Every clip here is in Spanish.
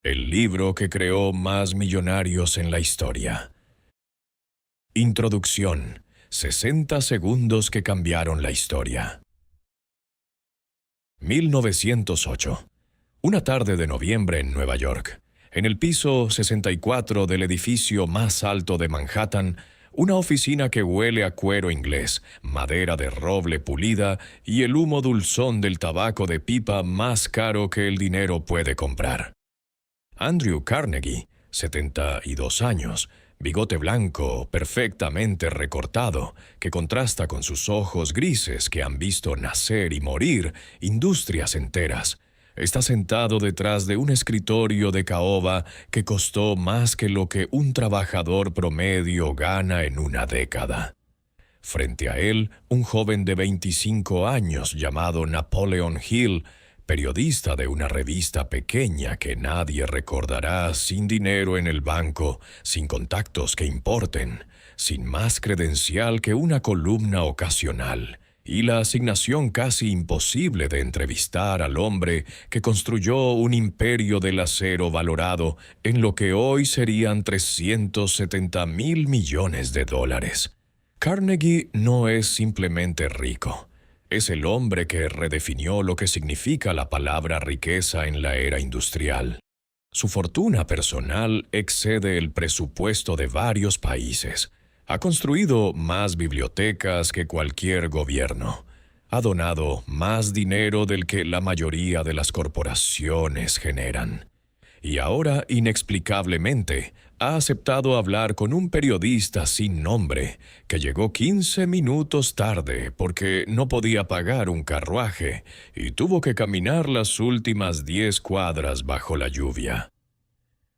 el libro que creó más millonarios en la historia. Introducción. 60 segundos que cambiaron la historia. 1908. Una tarde de noviembre en Nueva York. En el piso 64 del edificio más alto de Manhattan, una oficina que huele a cuero inglés, madera de roble pulida y el humo dulzón del tabaco de pipa más caro que el dinero puede comprar. Andrew Carnegie, 72 años, bigote blanco, perfectamente recortado, que contrasta con sus ojos grises que han visto nacer y morir industrias enteras. Está sentado detrás de un escritorio de caoba que costó más que lo que un trabajador promedio gana en una década. Frente a él, un joven de 25 años llamado Napoleon Hill, periodista de una revista pequeña que nadie recordará, sin dinero en el banco, sin contactos que importen, sin más credencial que una columna ocasional, y la asignación casi imposible de entrevistar al hombre que construyó un imperio del acero valorado en lo que hoy serían 370.000 millones de dólares. Carnegie no es simplemente rico. Es el hombre que redefinió lo que significa la palabra riqueza en la era industrial. Su fortuna personal excede el presupuesto de varios países. Ha construido más bibliotecas que cualquier gobierno. Ha donado más dinero del que la mayoría de las corporaciones generan. Y ahora, inexplicablemente, ha aceptado hablar con un periodista sin nombre que llegó 15 minutos tarde porque no podía pagar un carruaje y tuvo que caminar las últimas 10 cuadras bajo la lluvia.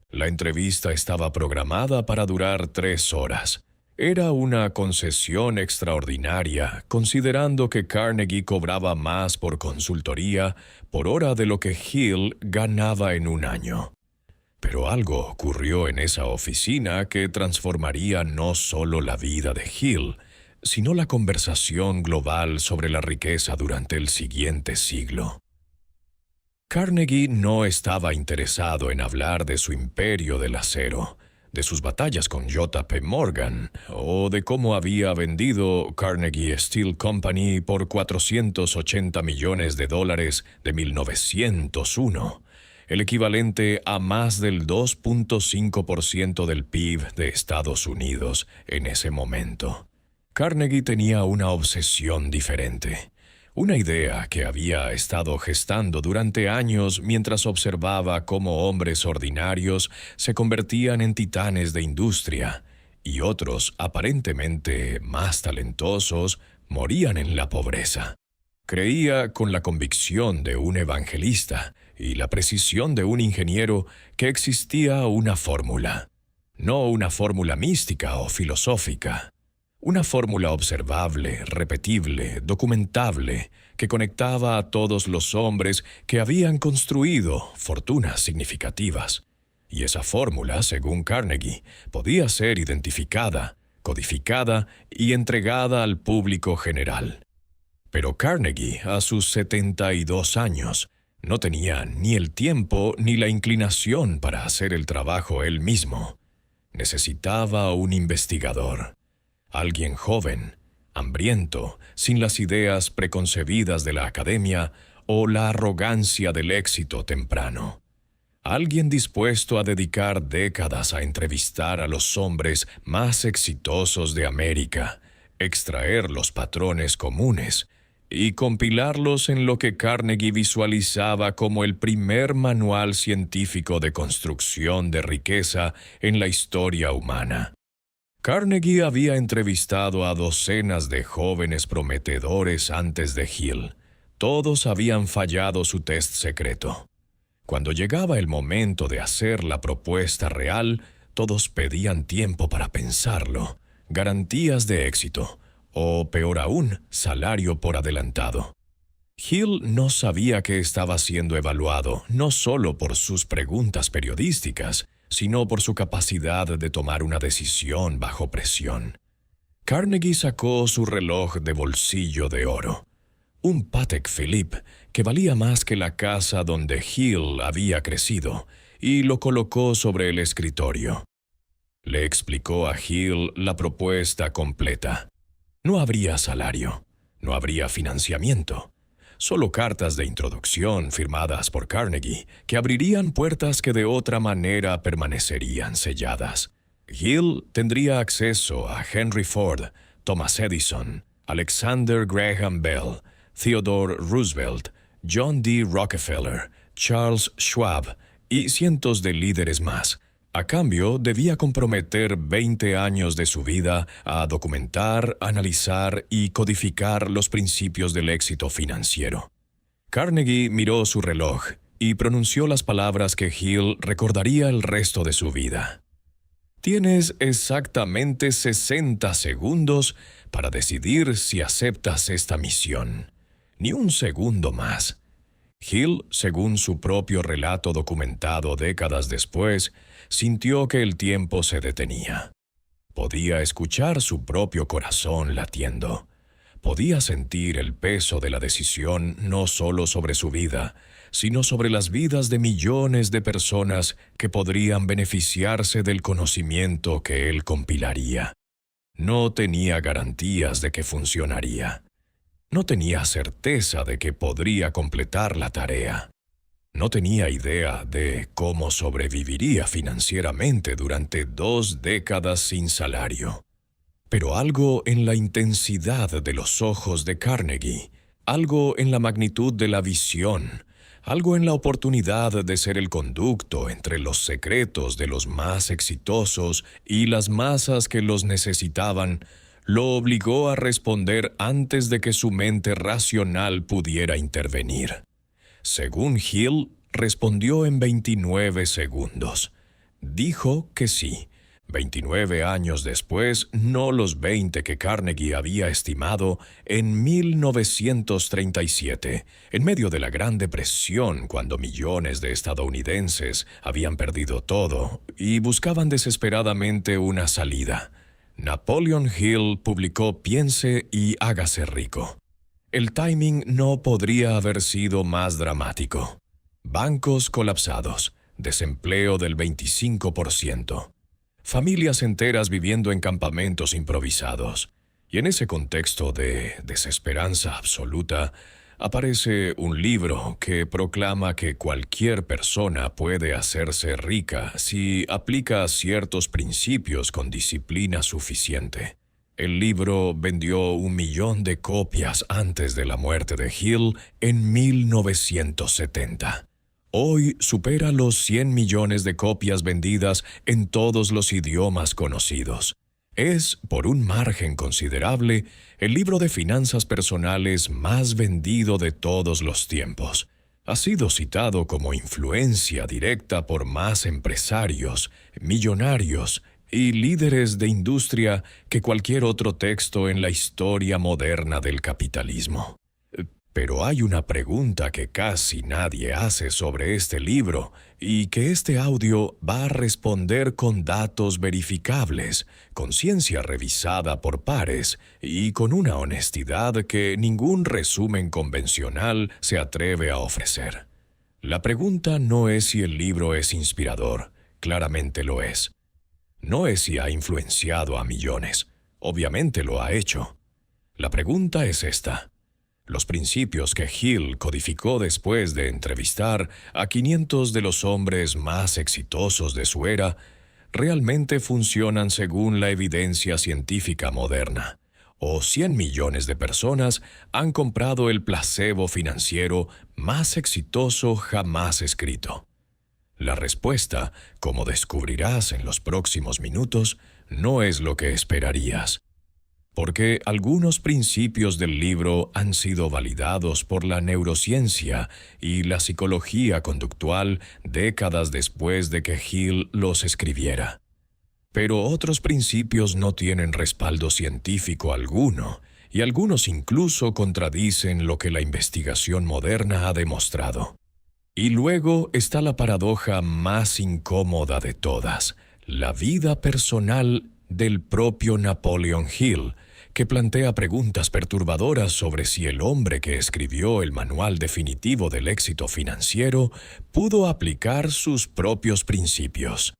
La entrevista estaba programada para durar 3 horas. Era una concesión extraordinaria, considerando que Carnegie cobraba más por consultoría por hora de lo que Hill ganaba en un año. Pero algo ocurrió en esa oficina que transformaría no solo la vida de Hill, sino la conversación global sobre la riqueza durante el siguiente siglo. Carnegie no estaba interesado en hablar de su imperio del acero, de sus batallas con J.P. Morgan o de cómo había vendido Carnegie Steel Company por $480 millones de 1901, el equivalente a más del 2.5% del PIB de Estados Unidos en ese momento. Carnegie tenía una obsesión diferente. Una idea que había estado gestando durante años mientras observaba cómo hombres ordinarios se convertían en titanes de industria y otros, aparentemente más talentosos, morían en la pobreza. Creía con la convicción de un evangelista y la precisión de un ingeniero que existía una fórmula. No una fórmula mística o filosófica. Una fórmula observable, repetible, documentable, que conectaba a todos los hombres que habían construido fortunas significativas. Y esa fórmula, según Carnegie, podía ser identificada, codificada y entregada al público general. Pero Carnegie, a sus 72 años, no tenía ni el tiempo ni la inclinación para hacer el trabajo él mismo. Necesitaba un investigador. Alguien joven, hambriento, sin las ideas preconcebidas de la academia o la arrogancia del éxito temprano. Alguien dispuesto a dedicar décadas a entrevistar a los hombres más exitosos de América, extraer los patrones comunes y compilarlos en lo que Carnegie visualizaba como el primer manual científico de construcción de riqueza en la historia humana. Carnegie había entrevistado a docenas de jóvenes prometedores antes de Hill. Todos habían fallado su test secreto. Cuando llegaba el momento de hacer la propuesta real, todos pedían tiempo para pensarlo, garantías de éxito, o peor aún, salario por adelantado. Hill no sabía que estaba siendo evaluado no solo por sus preguntas periodísticas, sino por su capacidad de tomar una decisión bajo presión. Carnegie sacó su reloj de bolsillo de oro, un Patek Philippe que valía más que la casa donde Hill había crecido, y lo colocó sobre el escritorio. Le explicó a Hill la propuesta completa. No habría salario, no habría financiamiento, solo cartas de introducción firmadas por Carnegie que abrirían puertas que de otra manera permanecerían selladas. Hill tendría acceso a Henry Ford, Thomas Edison, Alexander Graham Bell, Theodore Roosevelt, John D. Rockefeller, Charles Schwab y cientos de líderes más. A cambio, debía comprometer 20 años de su vida a documentar, analizar y codificar los principios del éxito financiero. Carnegie miró su reloj y pronunció las palabras que Hill recordaría el resto de su vida. Tienes exactamente 60 segundos para decidir si aceptas esta misión. Ni un segundo más. Hill, según su propio relato documentado décadas después, sintió que el tiempo se detenía. Podía escuchar su propio corazón latiendo. Podía sentir el peso de la decisión no solo sobre su vida, sino sobre las vidas de millones de personas que podrían beneficiarse del conocimiento que él compilaría. No tenía garantías de que funcionaría. No tenía certeza de que podría completar la tarea. No tenía idea de cómo sobreviviría financieramente durante 2 décadas sin salario. Pero algo en la intensidad de los ojos de Carnegie, algo en la magnitud de la visión, algo en la oportunidad de ser el conducto entre los secretos de los más exitosos y las masas que los necesitaban, lo obligó a responder antes de que su mente racional pudiera intervenir. Según Hill, respondió en 29 segundos. Dijo que sí. 29 años después, no los 20 que Carnegie había estimado, en 1937, en medio de la Gran Depresión, cuando millones de estadounidenses habían perdido todo y buscaban desesperadamente una salida. Napoleon Hill publicó Piense y hágase rico. El timing no podría haber sido más dramático. Bancos colapsados, desempleo del 25%. Familias enteras viviendo en campamentos improvisados. Y en ese contexto de desesperanza absoluta, aparece un libro que proclama que cualquier persona puede hacerse rica si aplica ciertos principios con disciplina suficiente. El libro vendió 1 millón de copias antes de la muerte de Hill en 1970. Hoy supera los 100 millones de copias vendidas en todos los idiomas conocidos. Es, por un margen considerable, el libro de finanzas personales más vendido de todos los tiempos. Ha sido citado como influencia directa por más empresarios, millonarios y líderes de industria que cualquier otro texto en la historia moderna del capitalismo. Pero hay una pregunta que casi nadie hace sobre este libro y que este audio va a responder con datos verificables, con ciencia revisada por pares y con una honestidad que ningún resumen convencional se atreve a ofrecer. La pregunta no es si el libro es inspirador, claramente lo es. No es si ha influenciado a millones, obviamente lo ha hecho. La pregunta es esta. Los principios que Hill codificó después de entrevistar a 500 de los hombres más exitosos de su era, realmente funcionan según la evidencia científica moderna. O 100 millones de personas han comprado el placebo financiero más exitoso jamás escrito. La respuesta, como descubrirás en los próximos minutos, no es lo que esperarías. Porque algunos principios del libro han sido validados por la neurociencia y la psicología conductual décadas después de que Hill los escribiera. Pero otros principios no tienen respaldo científico alguno, y algunos incluso contradicen lo que la investigación moderna ha demostrado. Y luego está la paradoja más incómoda de todas, la vida personal del propio Napoleon Hill, que plantea preguntas perturbadoras sobre si el hombre que escribió el manual definitivo del éxito financiero pudo aplicar sus propios principios.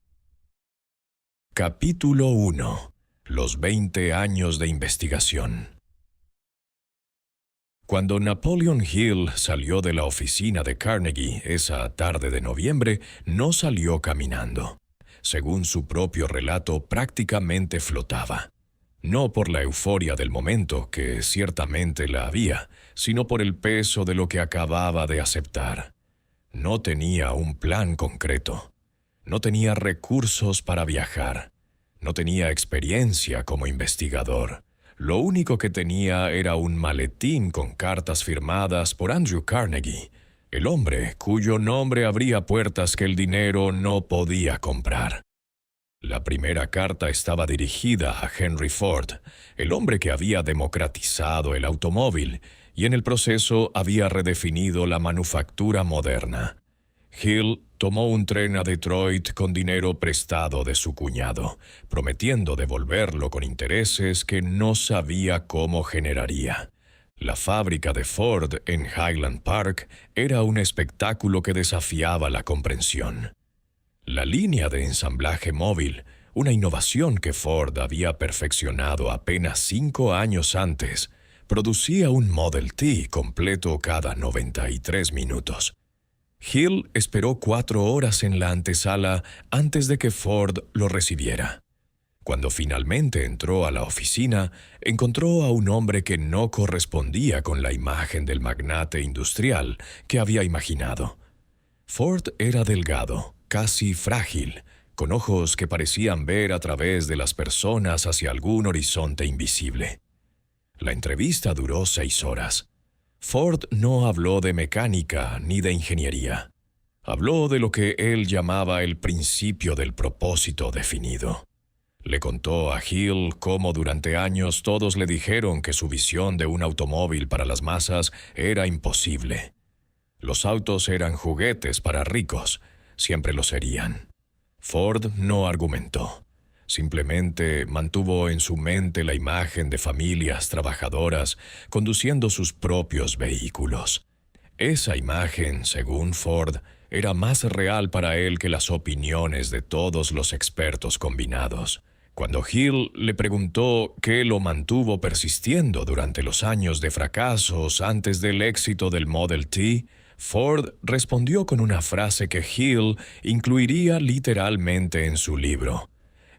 Capítulo 1. Los 20 años de investigación. Cuando Napoleon Hill salió de la oficina de Carnegie esa tarde de noviembre, no salió caminando. Según su propio relato, prácticamente flotaba. No por la euforia del momento, que ciertamente la había, sino por el peso de lo que acababa de aceptar. No tenía un plan concreto. No tenía recursos para viajar. No tenía experiencia como investigador. Lo único que tenía era un maletín con cartas firmadas por Andrew Carnegie, el hombre cuyo nombre abría puertas que el dinero no podía comprar. La primera carta estaba dirigida a Henry Ford, el hombre que había democratizado el automóvil y en el proceso había redefinido la manufactura moderna. Hill tomó un tren a Detroit con dinero prestado de su cuñado, prometiendo devolverlo con intereses que no sabía cómo generaría. La fábrica de Ford en Highland Park era un espectáculo que desafiaba la comprensión. La línea de ensamblaje móvil, una innovación que Ford había perfeccionado apenas 5 años antes, producía un Model T completo cada 93 minutos. Hill esperó 4 horas en la antesala antes de que Ford lo recibiera. Cuando finalmente entró a la oficina, encontró a un hombre que no correspondía con la imagen del magnate industrial que había imaginado. Ford era delgado, casi frágil, con ojos que parecían ver a través de las personas hacia algún horizonte invisible. La entrevista duró 6 horas. Ford no habló de mecánica ni de ingeniería. Habló de lo que él llamaba el principio del propósito definido. Le contó a Hill cómo durante años todos le dijeron que su visión de un automóvil para las masas era imposible. Los autos eran juguetes para ricos, siempre lo serían. Ford no argumentó. Simplemente mantuvo en su mente la imagen de familias trabajadoras conduciendo sus propios vehículos. Esa imagen, según Ford, era más real para él que las opiniones de todos los expertos combinados. Cuando Hill le preguntó qué lo mantuvo persistiendo durante los años de fracasos antes del éxito del Model T, Ford respondió con una frase que Hill incluiría literalmente en su libro.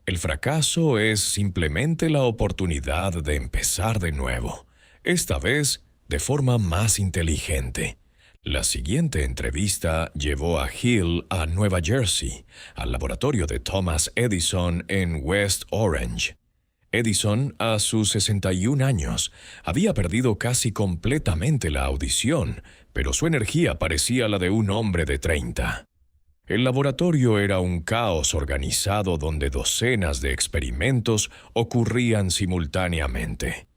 El fracaso es simplemente la oportunidad de empezar de nuevo, esta vez de forma más inteligente. La siguiente entrevista llevó a Hill a Nueva Jersey, al laboratorio de Thomas Edison en West Orange. Edison, a sus 61 años, había perdido casi completamente la audición, pero su energía parecía la de un hombre de 30. El laboratorio era un caos organizado donde docenas de experimentos ocurrían simultáneamente.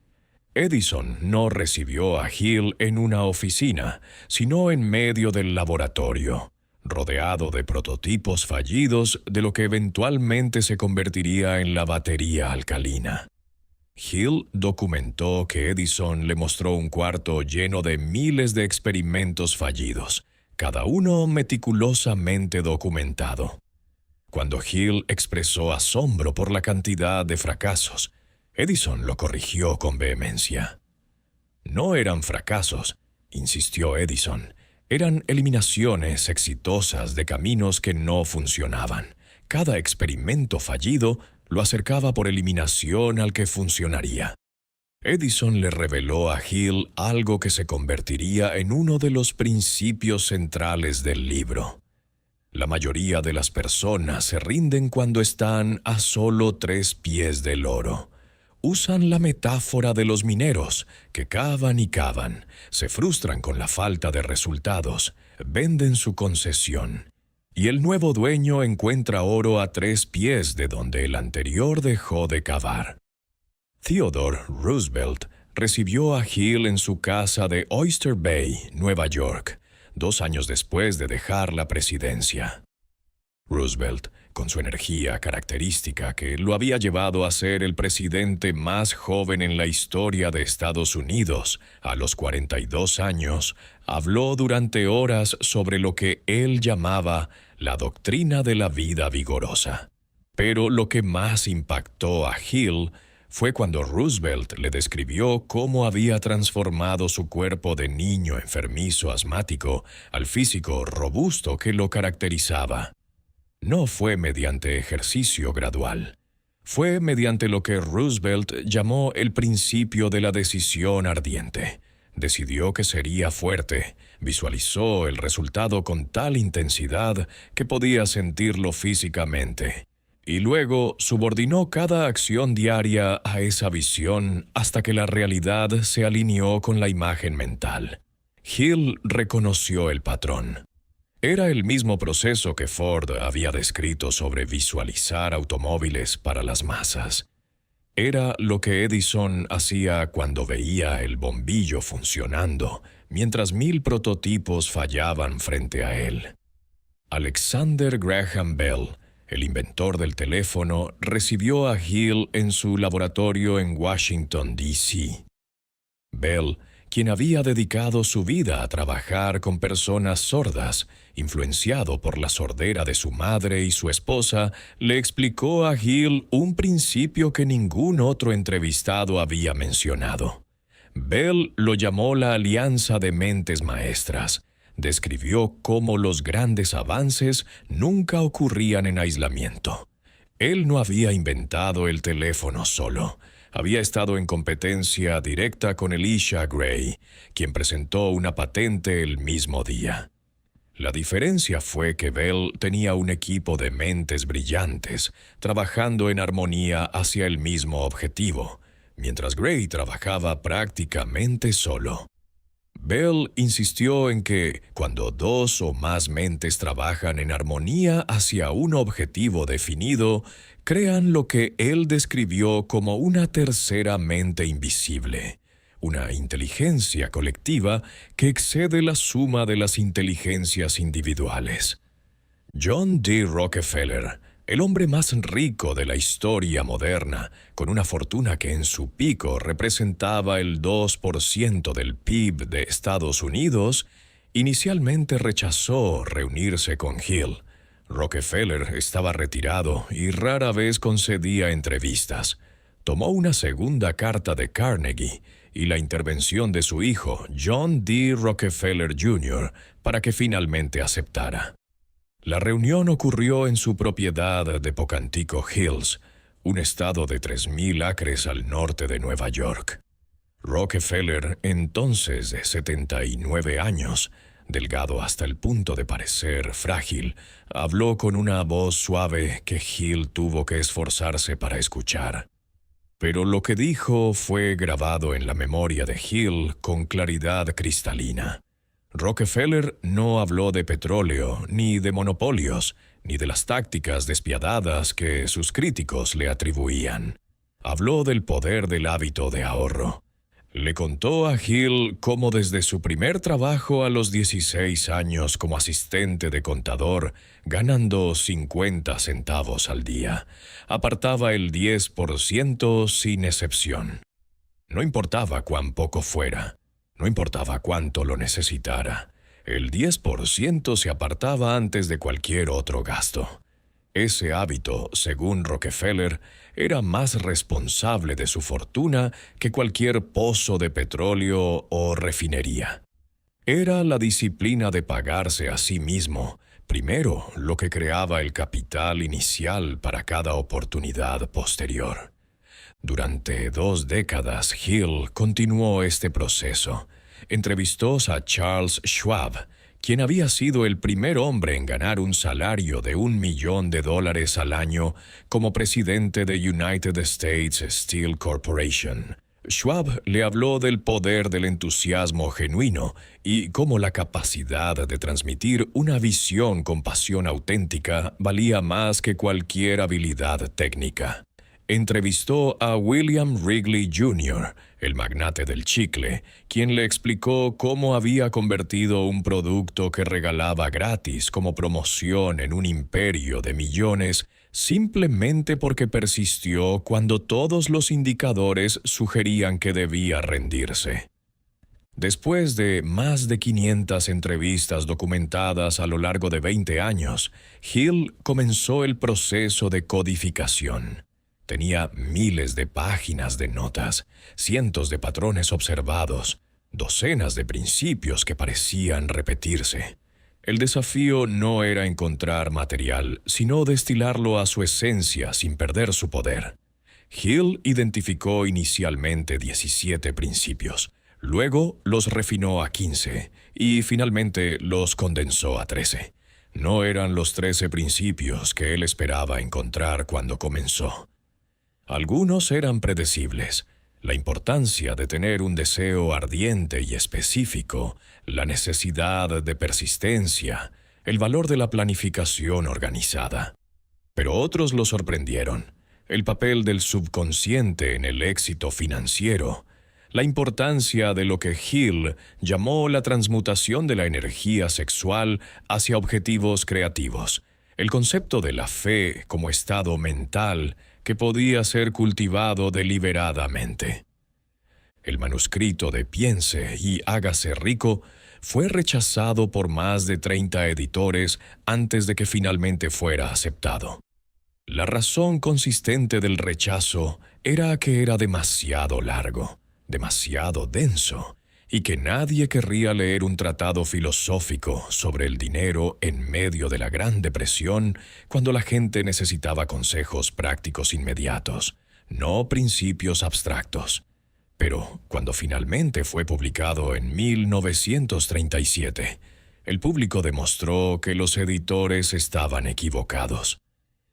Edison no recibió a Hill en una oficina, sino en medio del laboratorio, rodeado de prototipos fallidos de lo que eventualmente se convertiría en la batería alcalina. Hill documentó que Edison le mostró un cuarto lleno de miles de experimentos fallidos, cada uno meticulosamente documentado. Cuando Hill expresó asombro por la cantidad de fracasos, Edison lo corrigió con vehemencia. No eran fracasos, insistió Edison, eran eliminaciones exitosas de caminos que no funcionaban. Cada experimento fallido lo acercaba por eliminación al que funcionaría. Edison le reveló a Hill algo que se convertiría en uno de los principios centrales del libro. La mayoría de las personas se rinden cuando están a solo 3 pies del oro. Usan la metáfora de los mineros, que cavan y cavan, se frustran con la falta de resultados, venden su concesión. Y el nuevo dueño encuentra oro a 3 pies de donde el anterior dejó de cavar. Theodore Roosevelt recibió a Hill en su casa de Oyster Bay, Nueva York, 2 años después de dejar la presidencia. Roosevelt, con su energía característica que lo había llevado a ser el presidente más joven en la historia de Estados Unidos, a los 42 años, habló durante horas sobre lo que él llamaba la doctrina de la vida vigorosa. Pero lo que más impactó a Hill fue cuando Roosevelt le describió cómo había transformado su cuerpo de niño enfermizo asmático al físico robusto que lo caracterizaba. No fue mediante ejercicio gradual. Fue mediante lo que Roosevelt llamó el principio de la decisión ardiente. Decidió que sería fuerte, visualizó el resultado con tal intensidad que podía sentirlo físicamente. Y luego subordinó cada acción diaria a esa visión hasta que la realidad se alineó con la imagen mental. Hill reconoció el patrón. Era el mismo proceso que Ford había descrito sobre visualizar automóviles para las masas. Era lo que Edison hacía cuando veía el bombillo funcionando, mientras 1000 prototipos fallaban frente a él. Alexander Graham Bell, el inventor del teléfono, recibió a Hill en su laboratorio en Washington, D.C. Bell, quien había dedicado su vida a trabajar con personas sordas, influenciado por la sordera de su madre y su esposa, le explicó a Hill un principio que ningún otro entrevistado había mencionado. Bell lo llamó la alianza de mentes maestras. Describió cómo los grandes avances nunca ocurrían en aislamiento. Él no había inventado el teléfono solo. Había estado en competencia directa con Elisha Gray, quien presentó una patente el mismo día. La diferencia fue que Bell tenía un equipo de mentes brillantes, trabajando en armonía hacia el mismo objetivo, mientras Gray trabajaba prácticamente solo. Bell insistió en que, cuando dos o más mentes trabajan en armonía hacia un objetivo definido, crean lo que él describió como una tercera mente invisible, una inteligencia colectiva que excede la suma de las inteligencias individuales. John D. Rockefeller, el hombre más rico de la historia moderna, con una fortuna que en su pico representaba el 2% del PIB de Estados Unidos, inicialmente rechazó reunirse con Hill. Rockefeller estaba retirado y rara vez concedía entrevistas. Tomó una segunda carta de Carnegie y la intervención de su hijo, John D. Rockefeller Jr., para que finalmente aceptara. La reunión ocurrió en su propiedad de Pocantico Hills, un estado de 3,000 acres al norte de Nueva York. Rockefeller, entonces de 79 años, delgado hasta el punto de parecer frágil, habló con una voz suave que Hill tuvo que esforzarse para escuchar. Pero lo que dijo fue grabado en la memoria de Hill con claridad cristalina. Rockefeller no habló de petróleo, ni de monopolios, ni de las tácticas despiadadas que sus críticos le atribuían. Habló del poder del hábito de ahorro. Le contó a Hill cómo desde su primer trabajo a los 16 años como asistente de contador, ganando 50 centavos al día, apartaba el 10% sin excepción. No importaba cuán poco fuera, no importaba cuánto lo necesitara, el 10% se apartaba antes de cualquier otro gasto. Ese hábito, según Rockefeller, era más responsable de su fortuna que cualquier pozo de petróleo o refinería. Era la disciplina de pagarse a sí mismo, primero, lo que creaba el capital inicial para cada oportunidad posterior. Durante 2 décadas, Hill continuó este proceso. Entrevistó a Charles Schwab, quien había sido el primer hombre en ganar un salario de $1 millón al año como presidente de United States Steel Corporation. Schwab le habló del poder del entusiasmo genuino y cómo la capacidad de transmitir una visión con pasión auténtica valía más que cualquier habilidad técnica. entrevistó a William Wrigley Jr., el magnate del chicle, quien le explicó cómo había convertido un producto que regalaba gratis como promoción en un imperio de millones simplemente porque persistió cuando todos los indicadores sugerían que debía rendirse. Después de más de 500 entrevistas documentadas a lo largo de 20 años, Hill comenzó el proceso de codificación. Tenía miles de páginas de notas, cientos de patrones observados, docenas de principios que parecían repetirse. El desafío no era encontrar material, sino destilarlo a su esencia sin perder su poder. Hill identificó inicialmente 17 principios. Luego los refinó a 15 y finalmente los condensó a 13. No eran los 13 principios que él esperaba encontrar cuando comenzó. Algunos eran predecibles: la importancia de tener un deseo ardiente y específico, la necesidad de persistencia, el valor de la planificación organizada. Pero otros lo sorprendieron: el papel del subconsciente en el éxito financiero, la importancia de lo que Hill llamó la transmutación de la energía sexual hacia objetivos creativos, el concepto de la fe como estado mental que podía ser cultivado deliberadamente. El manuscrito de Piense y hágase rico fue rechazado por más de 30 editores antes de que finalmente fuera aceptado. La razón consistente del rechazo era que era demasiado largo, demasiado denso, y que nadie querría leer un tratado filosófico sobre el dinero en medio de la Gran Depresión cuando la gente necesitaba consejos prácticos inmediatos, no principios abstractos. Pero cuando finalmente fue publicado en 1937, el público demostró que los editores estaban equivocados.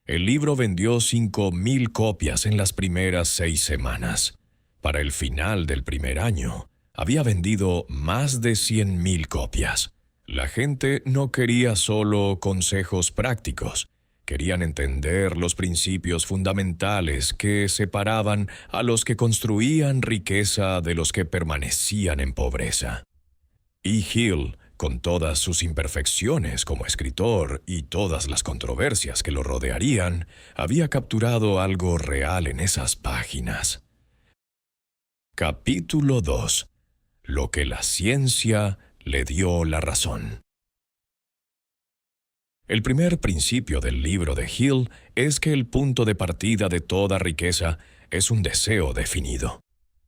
El libro vendió 5,000 copias en las primeras 6 semanas. Para el final del primer año, había vendido más de 100,000 copias. La gente no quería solo consejos prácticos. Querían entender los principios fundamentales que separaban a los que construían riqueza de los que permanecían en pobreza. Y Hill, con todas sus imperfecciones como escritor y todas las controversias que lo rodearían, había capturado algo real en esas páginas. Capítulo 2. Lo que la ciencia le dio la razón. El primer principio del libro de Hill es que el punto de partida de toda riqueza es un deseo definido.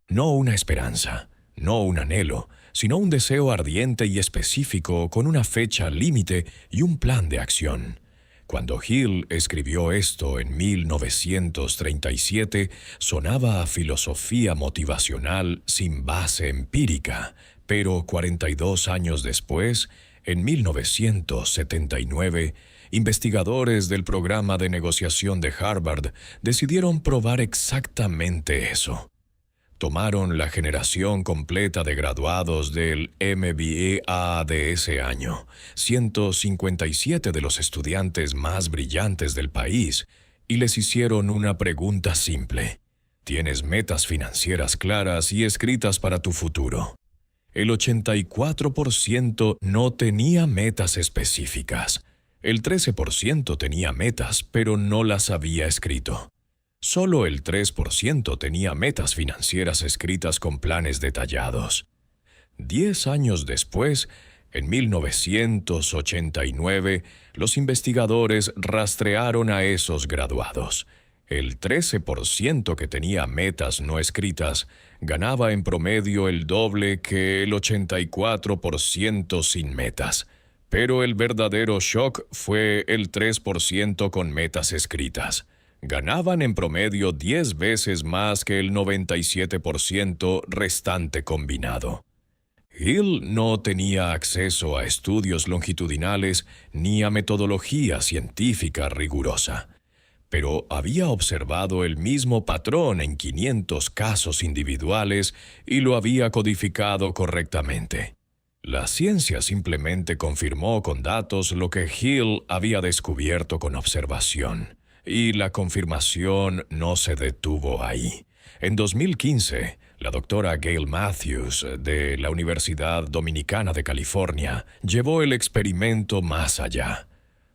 No una esperanza, no un anhelo, sino un deseo ardiente y específico con una fecha límite y un plan de acción. Cuando Hill escribió esto en 1937, sonaba a filosofía motivacional sin base empírica, pero 42 años después, en 1979, investigadores del programa de negociación de Harvard decidieron probar exactamente eso. Tomaron la generación completa de graduados del MBA de ese año, 157 de los estudiantes más brillantes del país, y les hicieron una pregunta simple: ¿tienes metas financieras claras y escritas para tu futuro? El 84% no tenía metas específicas. El 13% tenía metas, pero no las había escrito. Solo el 3% tenía metas financieras escritas con planes detallados. 10 años después, en 1989, los investigadores rastrearon a esos graduados. El 13% que tenía metas no escritas ganaba en promedio el doble que el 84% sin metas. Pero el verdadero shock fue el 3% con metas escritas. Ganaban en promedio 10 veces más que el 97% restante combinado. Hill no tenía acceso a estudios longitudinales ni a metodología científica rigurosa, pero había observado el mismo patrón en 500 casos individuales y lo había codificado correctamente. La ciencia simplemente confirmó con datos lo que Hill había descubierto con observación. Y la confirmación no se detuvo ahí. En 2015, la doctora Gail Matthews de la Universidad Dominicana de California llevó el experimento más allá.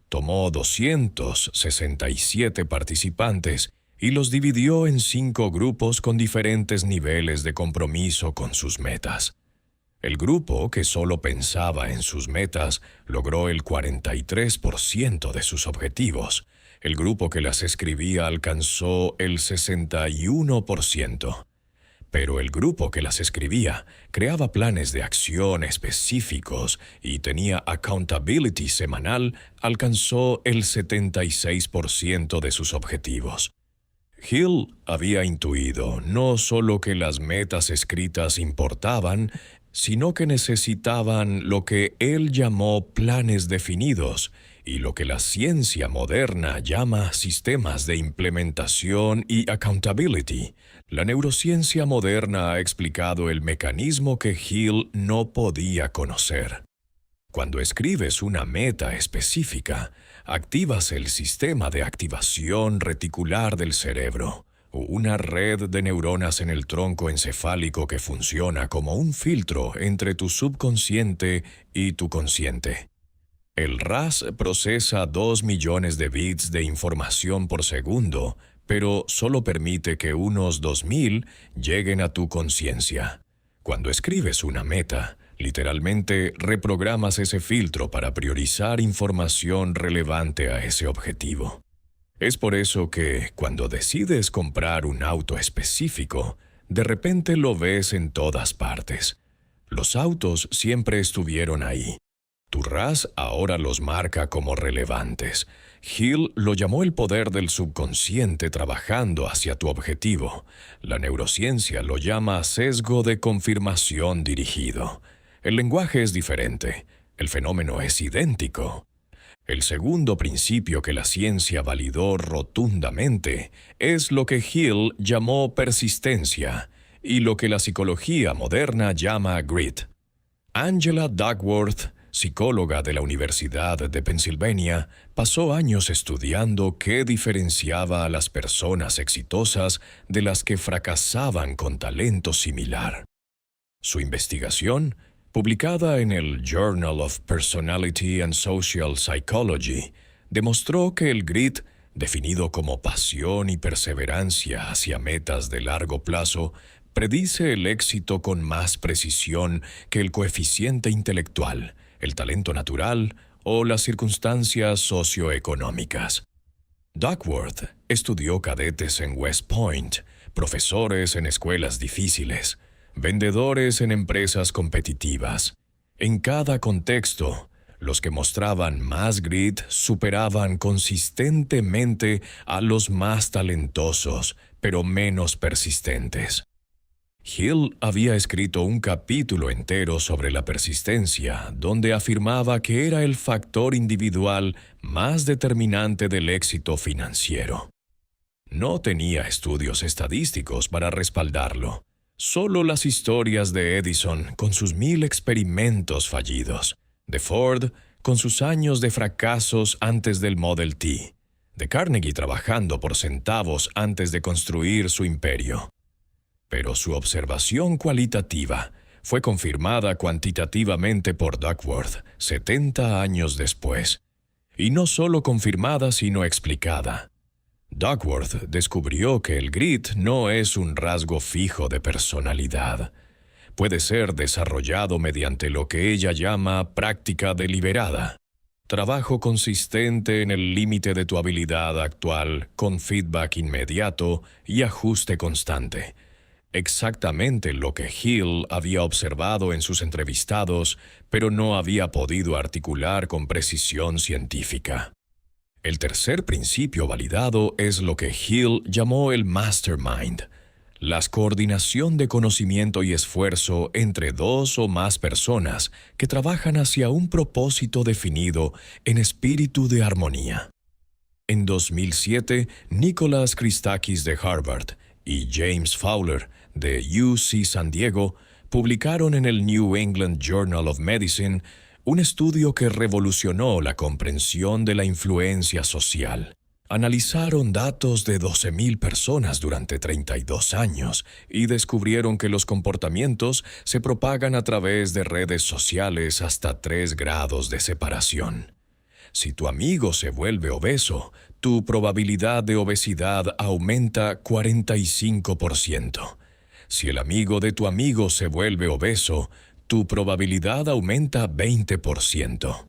Tomó 267 participantes y los dividió en 5 grupos con diferentes niveles de compromiso con sus metas. El grupo que solo pensaba en sus metas logró el 43% de sus objetivos. El grupo que las escribía alcanzó el 61%. Pero el grupo que las escribía creaba planes de acción específicos y tenía accountability semanal alcanzó el 76% de sus objetivos. Hill había intuido no solo que las metas escritas importaban, sino que necesitaban lo que él llamó planes definidos y lo que la ciencia moderna llama sistemas de implementación y accountability. La neurociencia moderna ha explicado el mecanismo que Hill no podía conocer. Cuando escribes una meta específica, activas el sistema de activación reticular del cerebro, una red de neuronas en el tronco encefálico que funciona como un filtro entre tu subconsciente y tu consciente. El RAS procesa 2 millones de bits de información por segundo, pero solo permite que unos 2000 lleguen a tu conciencia. Cuando escribes una meta, literalmente reprogramas ese filtro para priorizar información relevante a ese objetivo. Es por eso que, cuando decides comprar un auto específico, de repente lo ves en todas partes. Los autos siempre estuvieron ahí. Tu RAS ahora los marca como relevantes. Hill lo llamó el poder del subconsciente trabajando hacia tu objetivo. La neurociencia lo llama sesgo de confirmación dirigido. El lenguaje es diferente. El fenómeno es idéntico. El segundo principio que la ciencia validó rotundamente es lo que Hill llamó persistencia y lo que la psicología moderna llama grit. Angela Duckworth, psicóloga de la Universidad de Pensilvania, pasó años estudiando qué diferenciaba a las personas exitosas de las que fracasaban con talento similar. Su investigación, publicada en el Journal of Personality and Social Psychology, demostró que el grit, definido como pasión y perseverancia hacia metas de largo plazo, predice el éxito con más precisión que el coeficiente intelectual, el talento natural o las circunstancias socioeconómicas. Duckworth estudió cadetes en West Point, profesores en escuelas difíciles, vendedores en empresas competitivas. En cada contexto, los que mostraban más grit superaban consistentemente a los más talentosos, pero menos persistentes. Hill había escrito un capítulo entero sobre la persistencia, donde afirmaba que era el factor individual más determinante del éxito financiero. No tenía estudios estadísticos para respaldarlo, solo las historias de Edison con sus 1000 experimentos fallidos, de Ford con sus años de fracasos antes del Model T, de Carnegie trabajando por centavos antes de construir su imperio. Pero su observación cualitativa fue confirmada cuantitativamente por Duckworth 70 años después. Y no solo confirmada, sino explicada. Duckworth descubrió que el grit no es un rasgo fijo de personalidad. Puede ser desarrollado mediante lo que ella llama práctica deliberada. Trabajo consistente en el límite de tu habilidad actual, con feedback inmediato y ajuste constante. Exactamente lo que Hill había observado en sus entrevistados, pero no había podido articular con precisión científica. El tercer principio validado es lo que Hill llamó el mastermind, la coordinación de conocimiento y esfuerzo entre 2 o más personas que trabajan hacia un propósito definido en espíritu de armonía. En 2007, Nicholas Christakis de Harvard y James Fowler de UC San Diego publicaron en el New England Journal of Medicine un estudio que revolucionó la comprensión de la influencia social. Analizaron datos de 12,000 personas durante 32 años y descubrieron que los comportamientos se propagan a través de redes sociales hasta 3 grados de separación. Si tu amigo se vuelve obeso, tu probabilidad de obesidad aumenta 45%. Si el amigo de tu amigo se vuelve obeso, tu probabilidad aumenta 20%.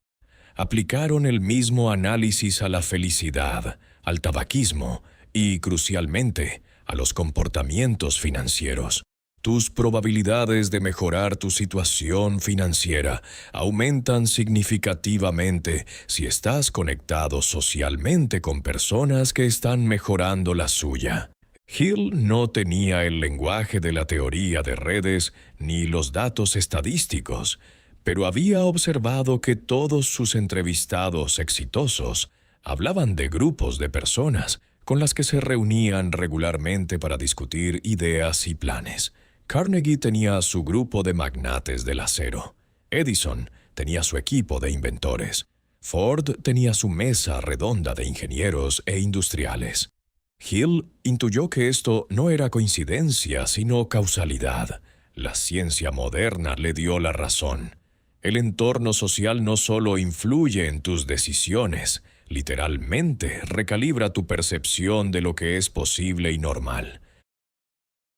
Aplicaron el mismo análisis a la felicidad, al tabaquismo y, crucialmente, a los comportamientos financieros. Tus probabilidades de mejorar tu situación financiera aumentan significativamente si estás conectado socialmente con personas que están mejorando la suya. Hill no tenía el lenguaje de la teoría de redes ni los datos estadísticos, pero había observado que todos sus entrevistados exitosos hablaban de grupos de personas con las que se reunían regularmente para discutir ideas y planes. Carnegie tenía su grupo de magnates del acero. Edison tenía su equipo de inventores. Ford tenía su mesa redonda de ingenieros e industriales. Hill intuyó que esto no era coincidencia, sino causalidad. La ciencia moderna le dio la razón. El entorno social no solo influye en tus decisiones, literalmente recalibra tu percepción de lo que es posible y normal.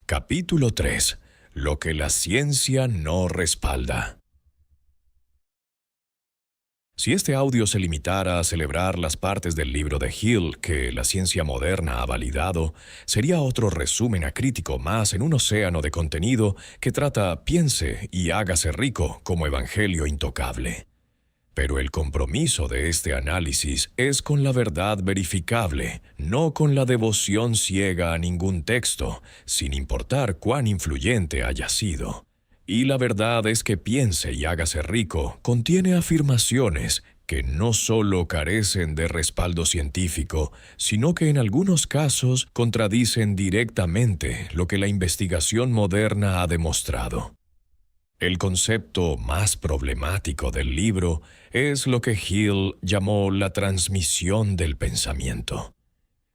Capítulo 3. Lo que la ciencia no respalda. Si este audio se limitara a celebrar las partes del libro de Hill que la ciencia moderna ha validado, sería otro resumen acrítico más en un océano de contenido que trata piense y hágase rico como evangelio intocable. Pero el compromiso de este análisis es con la verdad verificable, no con la devoción ciega a ningún texto, sin importar cuán influyente haya sido. Y la verdad es que piense y hágase rico contiene afirmaciones que no solo carecen de respaldo científico, sino que en algunos casos contradicen directamente lo que la investigación moderna ha demostrado. El concepto más problemático del libro es lo que Hill llamó la transmisión del pensamiento.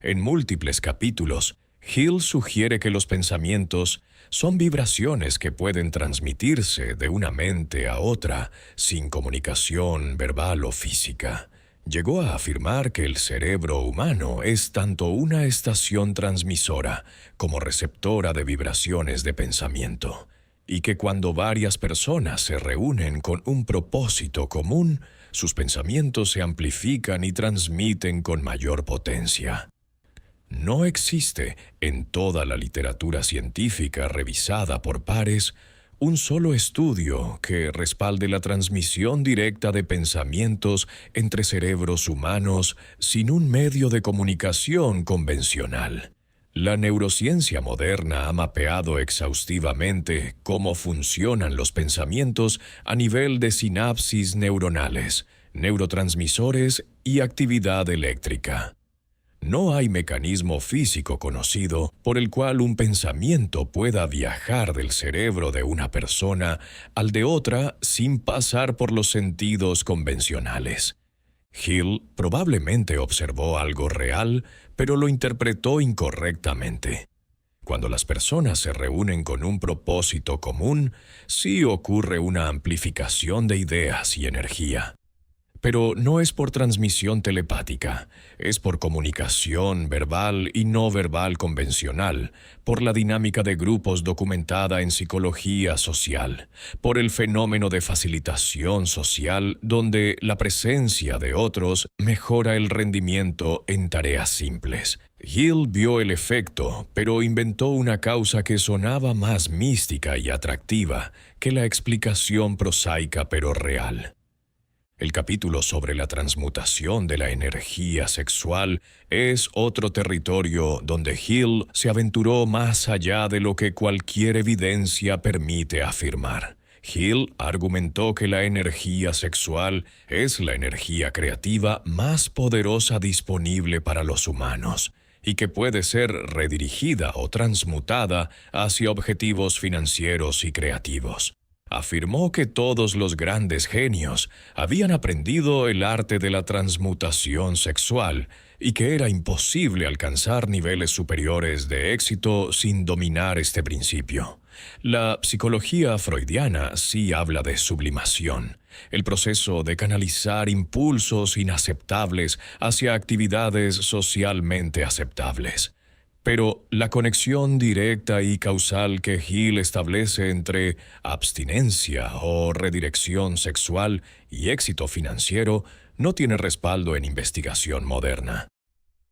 En múltiples capítulos, Hill sugiere que los pensamientos son vibraciones que pueden transmitirse de una mente a otra sin comunicación verbal o física. Llegó a afirmar que el cerebro humano es tanto una estación transmisora como receptora de vibraciones de pensamiento, y que cuando varias personas se reúnen con un propósito común, sus pensamientos se amplifican y transmiten con mayor potencia. No existe, en toda la literatura científica revisada por pares, un solo estudio que respalde la transmisión directa de pensamientos entre cerebros humanos sin un medio de comunicación convencional. La neurociencia moderna ha mapeado exhaustivamente cómo funcionan los pensamientos a nivel de sinapsis neuronales, neurotransmisores y actividad eléctrica. No hay mecanismo físico conocido por el cual un pensamiento pueda viajar del cerebro de una persona al de otra sin pasar por los sentidos convencionales. Hill probablemente observó algo real, pero lo interpretó incorrectamente. Cuando las personas se reúnen con un propósito común, sí ocurre una amplificación de ideas y energía. Pero no es por transmisión telepática, es por comunicación verbal y no verbal convencional, por la dinámica de grupos documentada en psicología social, por el fenómeno de facilitación social donde la presencia de otros mejora el rendimiento en tareas simples. Hill vio el efecto, pero inventó una causa que sonaba más mística y atractiva que la explicación prosaica pero real. El capítulo sobre la transmutación de la energía sexual es otro territorio donde Hill se aventuró más allá de lo que cualquier evidencia permite afirmar. Hill argumentó que la energía sexual es la energía creativa más poderosa disponible para los humanos y que puede ser redirigida o transmutada hacia objetivos financieros y creativos. Afirmó que todos los grandes genios habían aprendido el arte de la transmutación sexual y que era imposible alcanzar niveles superiores de éxito sin dominar este principio. La psicología freudiana sí habla de sublimación, el proceso de canalizar impulsos inaceptables hacia actividades socialmente aceptables. Pero la conexión directa y causal que Hill establece entre abstinencia o redirección sexual y éxito financiero no tiene respaldo en investigación moderna.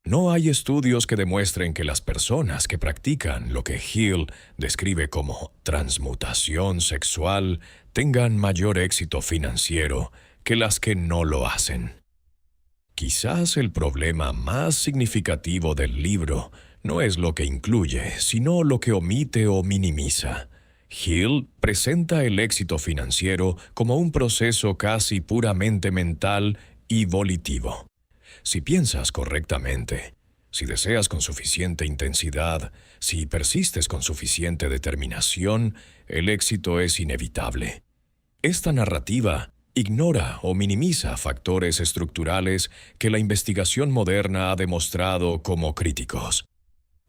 No hay estudios que demuestren que las personas que practican lo que Hill describe como transmutación sexual tengan mayor éxito financiero que las que no lo hacen. Quizás el problema más significativo del libro no es lo que incluye, sino lo que omite o minimiza. Hill presenta el éxito financiero como un proceso casi puramente mental y volitivo. Si piensas correctamente, si deseas con suficiente intensidad, si persistes con suficiente determinación, el éxito es inevitable. Esta narrativa ignora o minimiza factores estructurales que la investigación moderna ha demostrado como críticos.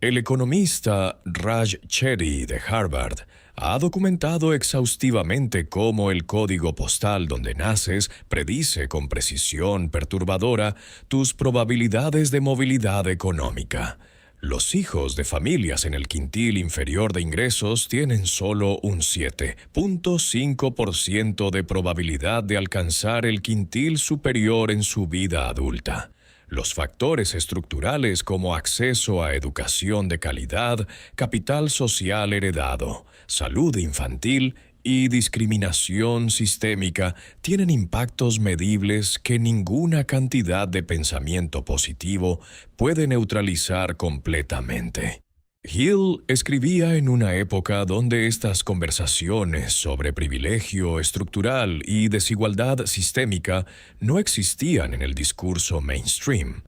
El economista Raj Chetty de Harvard ha documentado exhaustivamente cómo el código postal donde naces predice con precisión perturbadora tus probabilidades de movilidad económica. Los hijos de familias en el quintil inferior de ingresos tienen solo un 7.5% de probabilidad de alcanzar el quintil superior en su vida adulta. Los factores estructurales como acceso a educación de calidad, capital social heredado, salud infantil y discriminación sistémica tienen impactos medibles que ninguna cantidad de pensamiento positivo puede neutralizar completamente. Hill escribía en una época donde estas conversaciones sobre privilegio estructural y desigualdad sistémica no existían en el discurso mainstream.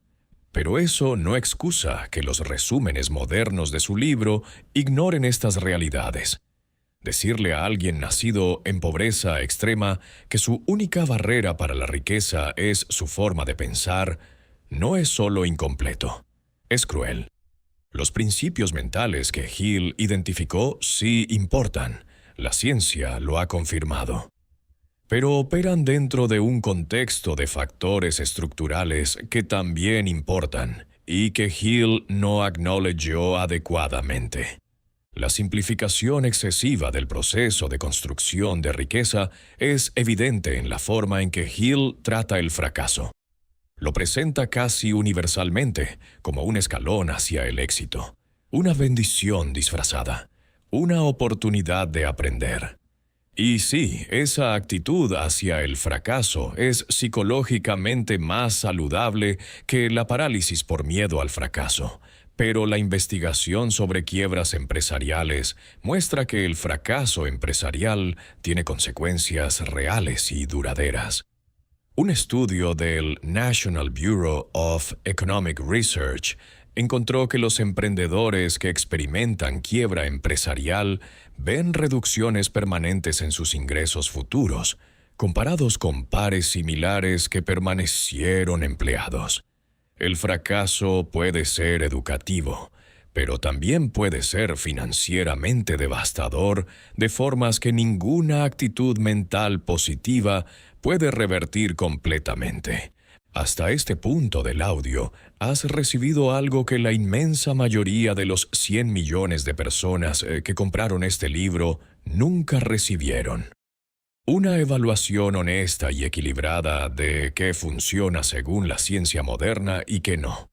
Pero eso no excusa que los resúmenes modernos de su libro ignoren estas realidades. Decirle a alguien nacido en pobreza extrema que su única barrera para la riqueza es su forma de pensar no es solo incompleto, es cruel. Los principios mentales que Hill identificó sí importan. La ciencia lo ha confirmado. Pero operan dentro de un contexto de factores estructurales que también importan y que Hill no acknowledgeó adecuadamente. La simplificación excesiva del proceso de construcción de riqueza es evidente en la forma en que Hill trata el fracaso. Lo presenta casi universalmente como un escalón hacia el éxito, una bendición disfrazada, una oportunidad de aprender. Y sí, esa actitud hacia el fracaso es psicológicamente más saludable que la parálisis por miedo al fracaso. Pero la investigación sobre quiebras empresariales muestra que el fracaso empresarial tiene consecuencias reales y duraderas. Un estudio del National Bureau of Economic Research encontró que los emprendedores que experimentan quiebra empresarial ven reducciones permanentes en sus ingresos futuros, comparados con pares similares que permanecieron empleados. El fracaso puede ser educativo, pero también puede ser financieramente devastador de formas que ninguna actitud mental positiva puede revertir completamente. Hasta este punto del audio, has recibido algo que la inmensa mayoría de los 100 millones de personas que compraron este libro nunca recibieron. Una evaluación honesta y equilibrada de qué funciona según la ciencia moderna y qué no.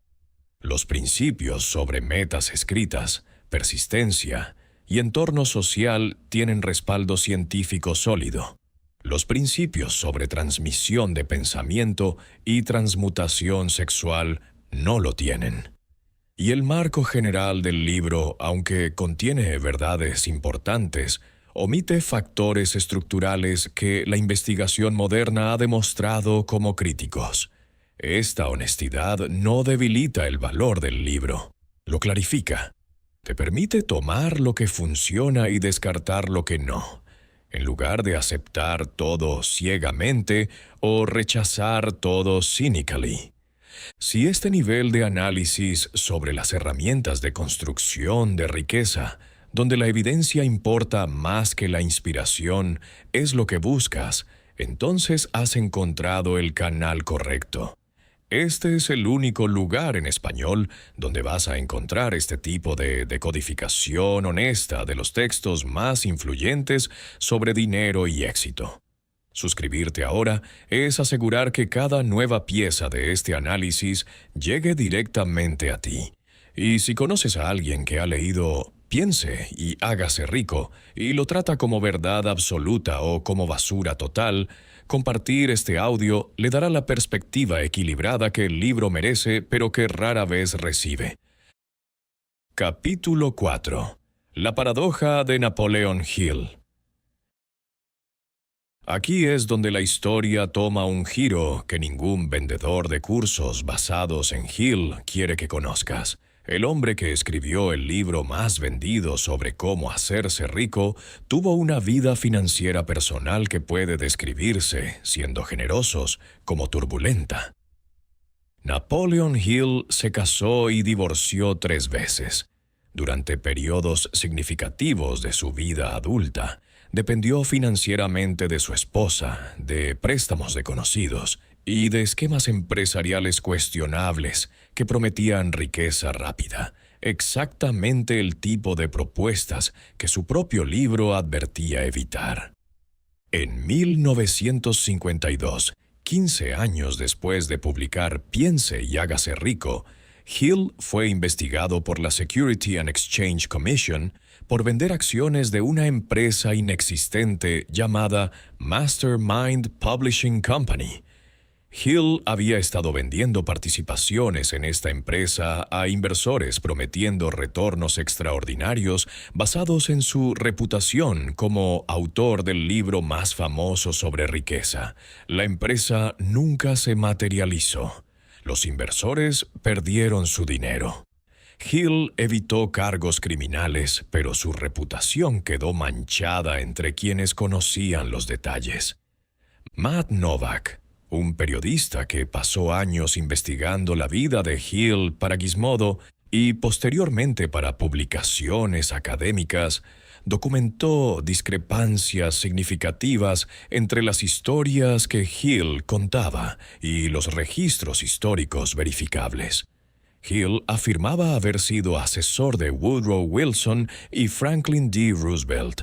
Los principios sobre metas escritas, persistencia y entorno social tienen respaldo científico sólido. Los principios sobre transmisión de pensamiento y transmutación sexual no lo tienen. Y el marco general del libro, aunque contiene verdades importantes, omite factores estructurales que la investigación moderna ha demostrado como críticos. Esta honestidad no debilita el valor del libro, lo clarifica. Te permite tomar lo que funciona y descartar lo que no, en lugar de aceptar todo ciegamente o rechazar todo cynically. Si este nivel de análisis sobre las herramientas de construcción de riqueza, donde la evidencia importa más que la inspiración, es lo que buscas, entonces has encontrado el canal correcto. Este es el único lugar en español donde vas a encontrar este tipo de decodificación honesta de los textos más influyentes sobre dinero y éxito. Suscribirte ahora es asegurar que cada nueva pieza de este análisis llegue directamente a ti. Y si conoces a alguien que ha leído Piense y hágase rico y lo trata como verdad absoluta o como basura total, compartir este audio le dará la perspectiva equilibrada que el libro merece pero que rara vez recibe. Capítulo 4. La paradoja de Napoleon Hill. Aquí es donde la historia toma un giro que ningún vendedor de cursos basados en Hill quiere que conozcas. El hombre que escribió el libro más vendido sobre cómo hacerse rico tuvo una vida financiera personal que puede describirse, siendo generosos, como turbulenta. Napoleon Hill se casó y divorció 3 veces. Durante periodos significativos de su vida adulta, dependió financieramente de su esposa, de préstamos de conocidos y de esquemas empresariales cuestionables que prometían riqueza rápida, exactamente el tipo de propuestas que su propio libro advertía evitar. En 1952, 15 años después de publicar Piense y hágase rico, Hill fue investigado por la Security and Exchange Commission por vender acciones de una empresa inexistente llamada Mastermind Publishing Company. Hill había estado vendiendo participaciones en esta empresa a inversores prometiendo retornos extraordinarios basados en su reputación como autor del libro más famoso sobre riqueza. La empresa nunca se materializó. Los inversores perdieron su dinero. Hill evitó cargos criminales, pero su reputación quedó manchada entre quienes conocían los detalles. Matt Novak, un periodista que pasó años investigando la vida de Hill para Gizmodo y posteriormente para publicaciones académicas, documentó discrepancias significativas entre las historias que Hill contaba y los registros históricos verificables. Hill afirmaba haber sido asesor de Woodrow Wilson y Franklin D. Roosevelt.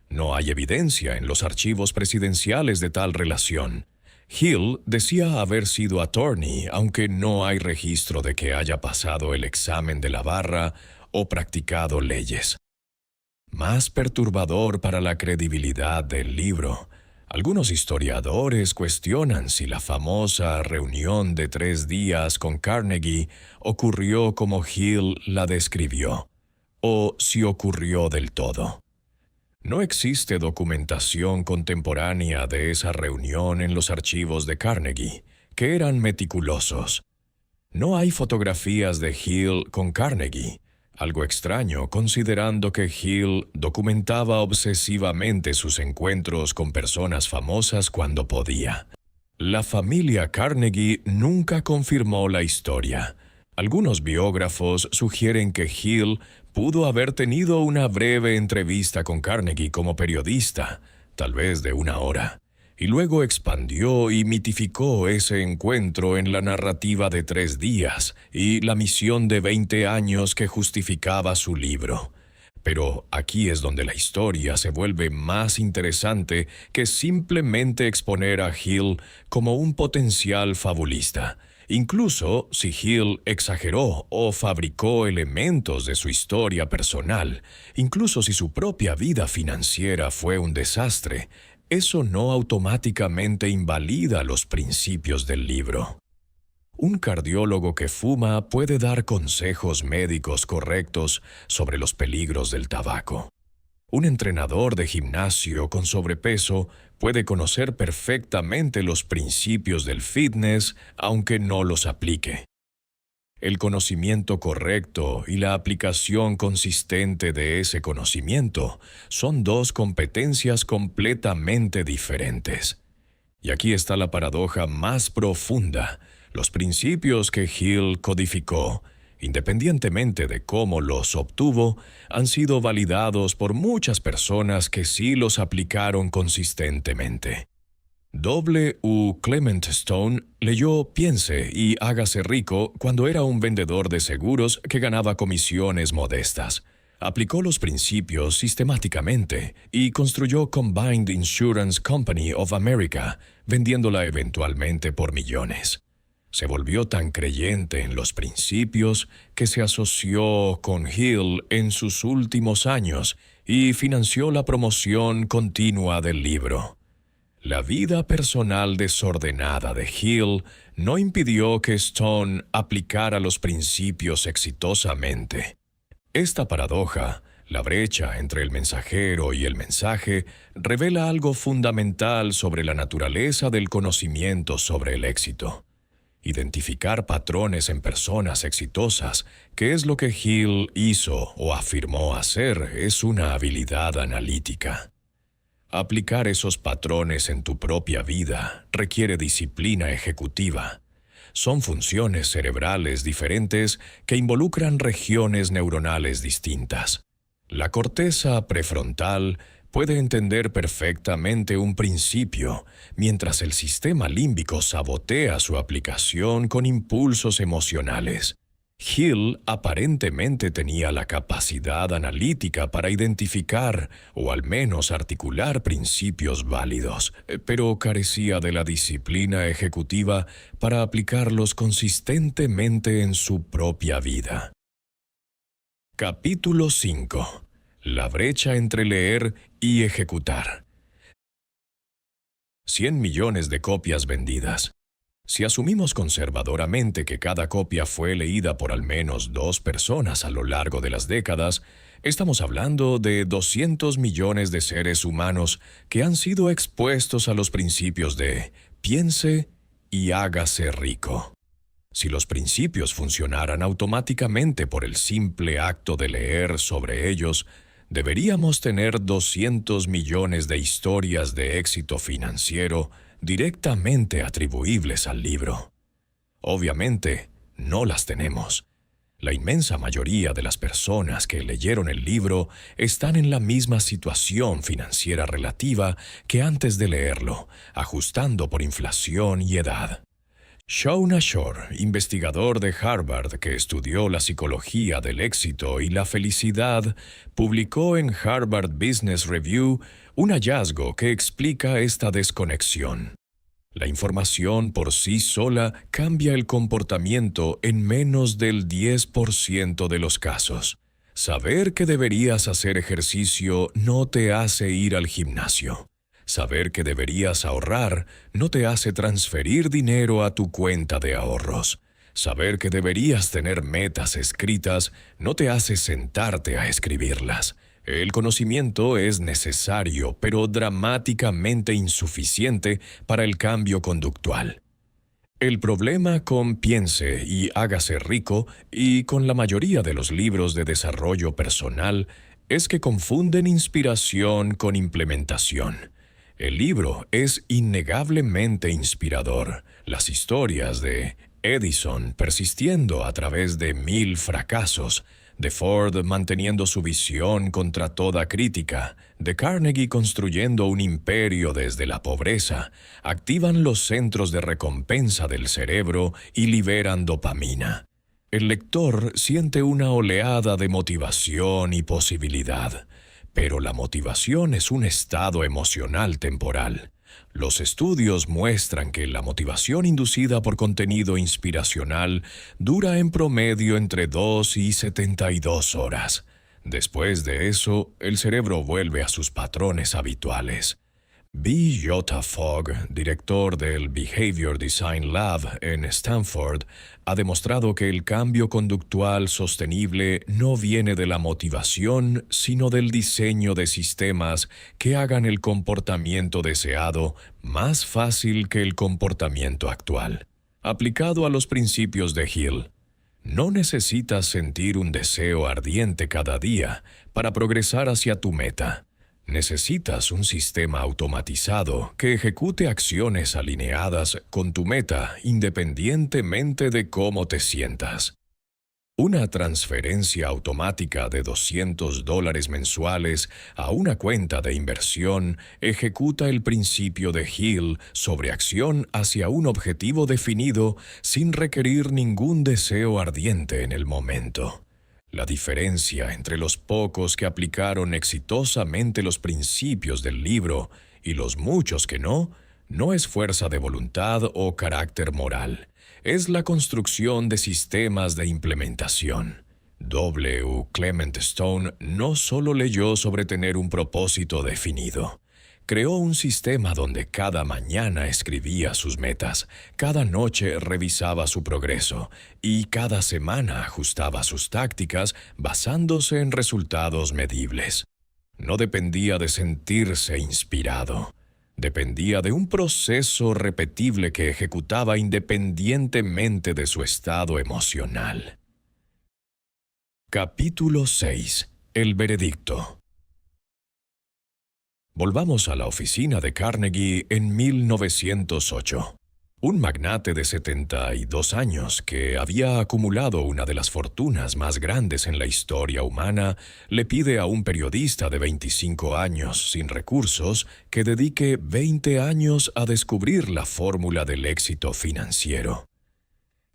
No hay evidencia en los archivos presidenciales de tal relación. Hill decía haber sido attorney, aunque no hay registro de que haya pasado el examen de la barra o practicado leyes. Más perturbador para la credibilidad del libro, algunos historiadores cuestionan si la famosa reunión de 3 días con Carnegie ocurrió como Hill la describió, o si ocurrió del todo. No existe documentación contemporánea de esa reunión en los archivos de Carnegie, que eran meticulosos. No hay fotografías de Hill con Carnegie, algo extraño considerando que Hill documentaba obsesivamente sus encuentros con personas famosas cuando podía. La familia Carnegie nunca confirmó la historia. Algunos biógrafos sugieren que Hill pudo haber tenido una breve entrevista con Carnegie como periodista, tal vez de 1 hora, y luego expandió y mitificó ese encuentro en la narrativa de 3 días y la misión de 20 años que justificaba su libro. Pero aquí es donde la historia se vuelve más interesante que simplemente exponer a Hill como un potencial fabulista. Incluso si Hill exageró o fabricó elementos de su historia personal, incluso si su propia vida financiera fue un desastre, eso no automáticamente invalida los principios del libro. Un cardiólogo que fuma puede dar consejos médicos correctos sobre los peligros del tabaco. Un entrenador de gimnasio con sobrepeso puede conocer perfectamente los principios del fitness, aunque no los aplique. El conocimiento correcto y la aplicación consistente de ese conocimiento son 2 competencias completamente diferentes. Y aquí está la paradoja más profunda. Los principios que Hill codificó, independientemente de cómo los obtuvo, han sido validados por muchas personas que sí los aplicaron consistentemente. W. Clement Stone leyó Piense y hágase rico cuando era un vendedor de seguros que ganaba comisiones modestas. Aplicó los principios sistemáticamente y construyó Combined Insurance Company of America, vendiéndola eventualmente por millones. Se volvió tan creyente en los principios que se asoció con Hill en sus últimos años y financió la promoción continua del libro. La vida personal desordenada de Hill no impidió que Stone aplicara los principios exitosamente. Esta paradoja, la brecha entre el mensajero y el mensaje, revela algo fundamental sobre la naturaleza del conocimiento sobre el éxito. Identificar patrones en personas exitosas, que es lo que Hill hizo o afirmó hacer, es una habilidad analítica. Aplicar esos patrones en tu propia vida requiere disciplina ejecutiva. Son funciones cerebrales diferentes que involucran regiones neuronales distintas. La corteza prefrontal puede entender perfectamente un principio, mientras el sistema límbico sabotea su aplicación con impulsos emocionales. Hill aparentemente tenía la capacidad analítica para identificar o al menos articular principios válidos, pero carecía de la disciplina ejecutiva para aplicarlos consistentemente en su propia vida. Capítulo 5. La brecha entre leer y ejecutar. 100 millones de copias vendidas. Si asumimos conservadoramente que cada copia fue leída por al menos 2 personas a lo largo de las décadas, estamos hablando de 200 millones de seres humanos que han sido expuestos a los principios de piense y hágase rico. Si los principios funcionaran automáticamente por el simple acto de leer sobre ellos, deberíamos tener 200 millones de historias de éxito financiero directamente atribuibles al libro. Obviamente, no las tenemos. La inmensa mayoría de las personas que leyeron el libro están en la misma situación financiera relativa que antes de leerlo, ajustando por inflación y edad. Shauna Shore, investigador de Harvard que estudió la psicología del éxito y la felicidad, publicó en Harvard Business Review un hallazgo que explica esta desconexión. La información por sí sola cambia el comportamiento en menos del 10% de los casos. Saber que deberías hacer ejercicio no te hace ir al gimnasio. Saber que deberías ahorrar no te hace transferir dinero a tu cuenta de ahorros. Saber que deberías tener metas escritas no te hace sentarte a escribirlas. El conocimiento es necesario, pero dramáticamente insuficiente para el cambio conductual. El problema con Piense y hágase rico y con la mayoría de los libros de desarrollo personal es que confunden inspiración con implementación. El libro es innegablemente inspirador. Las historias de Edison persistiendo a través de 1000 fracasos, de Ford manteniendo su visión contra toda crítica, de Carnegie construyendo un imperio desde la pobreza, activan los centros de recompensa del cerebro y liberan dopamina. El lector siente una oleada de motivación y posibilidad. Pero la motivación es un estado emocional temporal. Los estudios muestran que la motivación inducida por contenido inspiracional dura en promedio entre 2 y 72 horas. Después de eso, el cerebro vuelve a sus patrones habituales. B. J. Fogg, director del Behavior Design Lab en Stanford, ha demostrado que el cambio conductual sostenible no viene de la motivación, sino del diseño de sistemas que hagan el comportamiento deseado más fácil que el comportamiento actual. Aplicado a los principios de Hill, no necesitas sentir un deseo ardiente cada día para progresar hacia tu meta. Necesitas un sistema automatizado que ejecute acciones alineadas con tu meta independientemente de cómo te sientas. Una transferencia automática de $200 mensuales a una cuenta de inversión ejecuta el principio de Hill sobre acción hacia un objetivo definido sin requerir ningún deseo ardiente en el momento. La diferencia entre los pocos que aplicaron exitosamente los principios del libro y los muchos que no es fuerza de voluntad o carácter moral. Es la construcción de sistemas de implementación. W. Clement Stone no solo leyó sobre tener un propósito definido. Creó un sistema donde cada mañana escribía sus metas, cada noche revisaba su progreso y cada semana ajustaba sus tácticas basándose en resultados medibles. No dependía de sentirse inspirado. Dependía de un proceso repetible que ejecutaba independientemente de su estado emocional. Capítulo 6. El veredicto. Volvamos a la oficina de Carnegie en 1908. Un magnate de 72 años que había acumulado una de las fortunas más grandes en la historia humana le pide a un periodista de 25 años sin recursos que dedique 20 años a descubrir la fórmula del éxito financiero.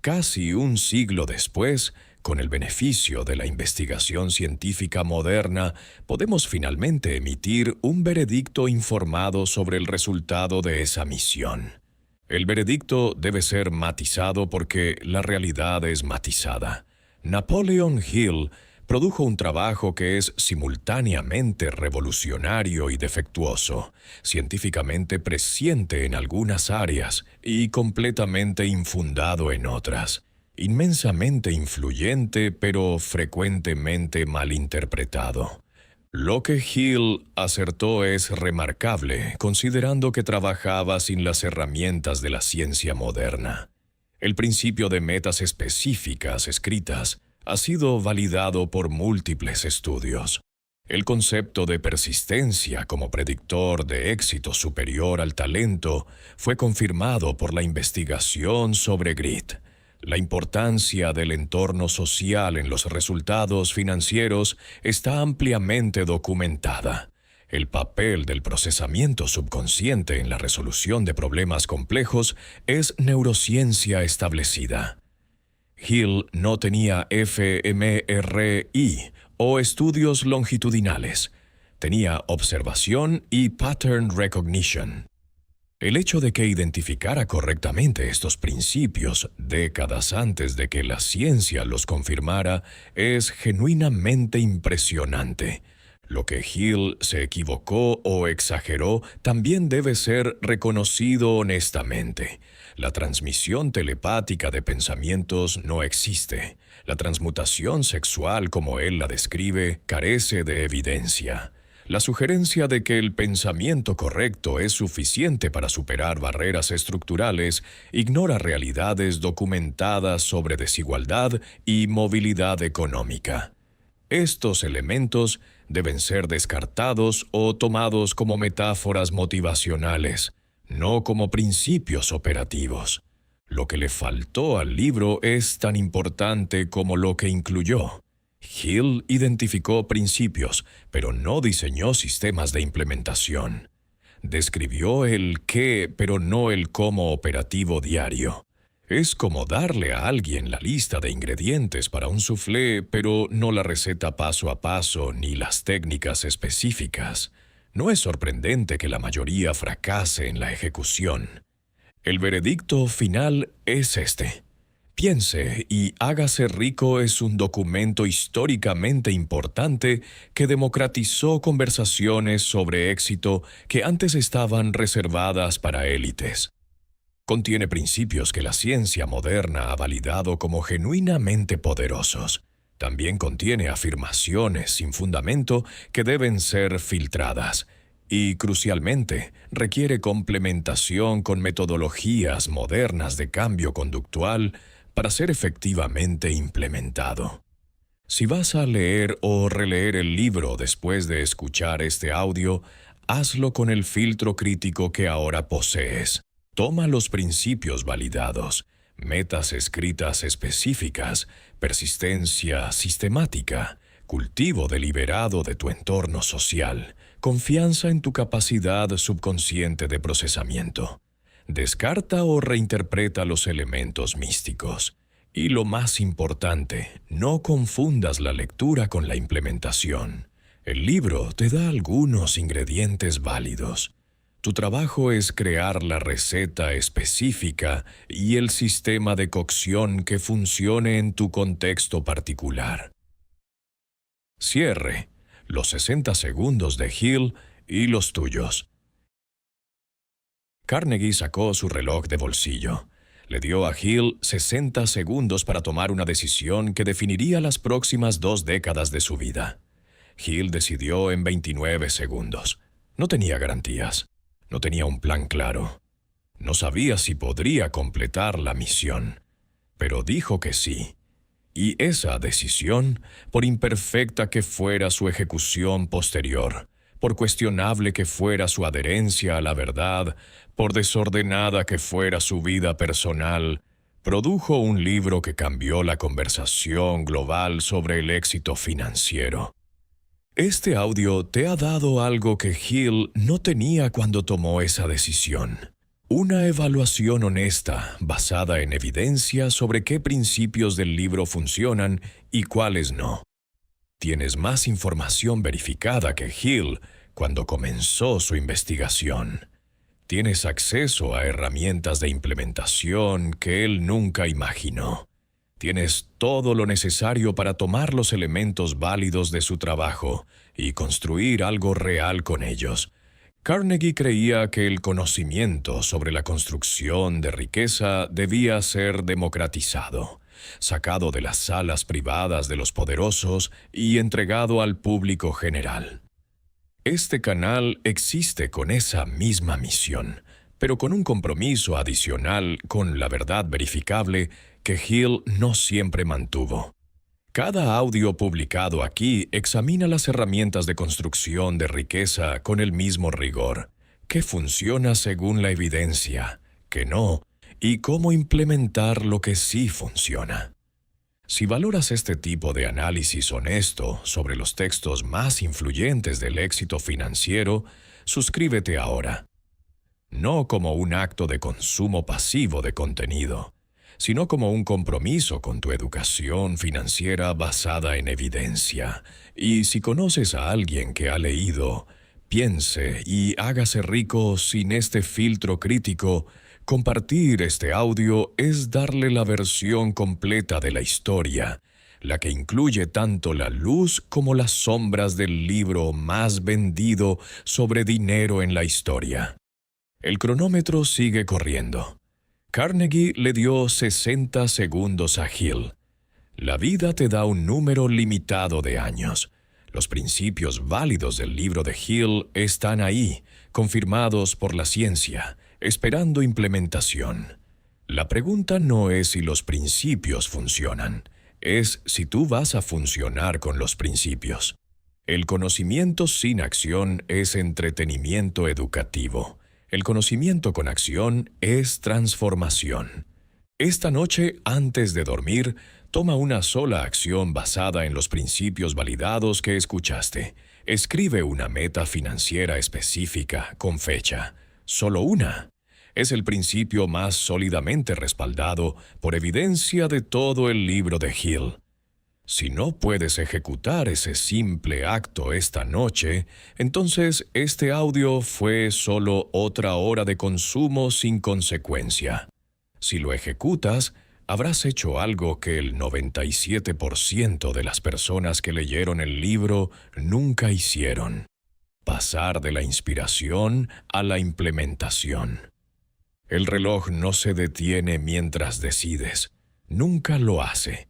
Casi un siglo después, con el beneficio de la investigación científica moderna, podemos finalmente emitir un veredicto informado sobre el resultado de esa misión. El veredicto debe ser matizado porque la realidad es matizada. Napoleon Hill produjo un trabajo que es simultáneamente revolucionario y defectuoso, científicamente presciente en algunas áreas y completamente infundado en otras. Inmensamente influyente, pero frecuentemente malinterpretado. Lo que Hill acertó es remarcable, considerando que trabajaba sin las herramientas de la ciencia moderna. El principio de metas específicas escritas ha sido validado por múltiples estudios. El concepto de persistencia como predictor de éxito superior al talento fue confirmado por la investigación sobre grit. La importancia del entorno social en los resultados financieros está ampliamente documentada. El papel del procesamiento subconsciente en la resolución de problemas complejos es neurociencia establecida. Hill no tenía fMRI o estudios longitudinales. Tenía observación y pattern recognition. El hecho de que identificara correctamente estos principios décadas antes de que la ciencia los confirmara es genuinamente impresionante. Lo que Hill se equivocó o exageró también debe ser reconocido honestamente. La transmisión telepática de pensamientos no existe. La transmutación sexual, como él la describe, carece de evidencia. La sugerencia de que el pensamiento correcto es suficiente para superar barreras estructurales ignora realidades documentadas sobre desigualdad y movilidad económica. Estos elementos deben ser descartados o tomados como metáforas motivacionales, no como principios operativos. Lo que le faltó al libro es tan importante como lo que incluyó. Hill identificó principios, pero no diseñó sistemas de implementación. Describió el qué, pero no el cómo operativo diario. Es como darle a alguien la lista de ingredientes para un soufflé, pero no la receta paso a paso ni las técnicas específicas. No es sorprendente que la mayoría fracase en la ejecución. El veredicto final es este. Piense y hágase rico es un documento históricamente importante que democratizó conversaciones sobre éxito que antes estaban reservadas para élites. Contiene principios que la ciencia moderna ha validado como genuinamente poderosos. También contiene afirmaciones sin fundamento que deben ser filtradas. Y, crucialmente, requiere complementación con metodologías modernas de cambio conductual para ser efectivamente implementado. Si vas a leer o releer el libro después de escuchar este audio, hazlo con el filtro crítico que ahora posees. Toma los principios validados, metas escritas específicas, persistencia sistemática, cultivo deliberado de tu entorno social, confianza en tu capacidad subconsciente de procesamiento. Descarta o reinterpreta los elementos místicos. Y lo más importante, no confundas la lectura con la implementación. El libro te da algunos ingredientes válidos. Tu trabajo es crear la receta específica y el sistema de cocción que funcione en tu contexto particular. Cierre. Los 60 segundos de Hill y los tuyos. Carnegie sacó su reloj de bolsillo. Le dio a Hill 60 segundos para tomar una decisión que definiría las próximas 2 décadas de su vida. Hill decidió en 29 segundos. No tenía garantías. No tenía un plan claro. No sabía si podría completar la misión. Pero dijo que sí. Y esa decisión, por imperfecta que fuera su ejecución posterior, por cuestionable que fuera su adherencia a la verdad, por desordenada que fuera su vida personal, produjo un libro que cambió la conversación global sobre el éxito financiero. Este audio te ha dado algo que Hill no tenía cuando tomó esa decisión. Una evaluación honesta, basada en evidencia sobre qué principios del libro funcionan y cuáles no. Tienes más información verificada que Hill cuando comenzó su investigación. Tienes acceso a herramientas de implementación que él nunca imaginó. Tienes todo lo necesario para tomar los elementos válidos de su trabajo y construir algo real con ellos. Carnegie creía que el conocimiento sobre la construcción de riqueza debía ser democratizado, sacado de las salas privadas de los poderosos y entregado al público general. Este canal existe con esa misma misión, pero con un compromiso adicional con la verdad verificable que Hill no siempre mantuvo. Cada audio publicado aquí examina las herramientas de construcción de riqueza con el mismo rigor, qué funciona según la evidencia, qué no, y cómo implementar lo que sí funciona. Si valoras este tipo de análisis honesto sobre los textos más influyentes del éxito financiero, suscríbete ahora. No como un acto de consumo pasivo de contenido, sino como un compromiso con tu educación financiera basada en evidencia. Y si conoces a alguien que ha leído, piense y hágase rico sin este filtro crítico, compartir este audio es darle la versión completa de la historia, la que incluye tanto la luz como las sombras del libro más vendido sobre dinero en la historia. El cronómetro sigue corriendo. Carnegie le dio 60 segundos a Hill. La vida te da un número limitado de años. Los principios válidos del libro de Hill están ahí, confirmados por la ciencia, esperando implementación. La pregunta no es si los principios funcionan, es si tú vas a funcionar con los principios. El conocimiento sin acción es entretenimiento educativo. El conocimiento con acción es transformación. Esta noche, antes de dormir, toma una sola acción basada en los principios validados que escuchaste. Escribe una meta financiera específica, con fecha. Solo una. Es el principio más sólidamente respaldado por evidencia de todo el libro de Hill. Si no puedes ejecutar ese simple acto esta noche, entonces este audio fue solo otra hora de consumo sin consecuencia. Si lo ejecutas, habrás hecho algo que el 97% de las personas que leyeron el libro nunca hicieron: pasar de la inspiración a la implementación. El reloj no se detiene mientras decides. Nunca lo hace.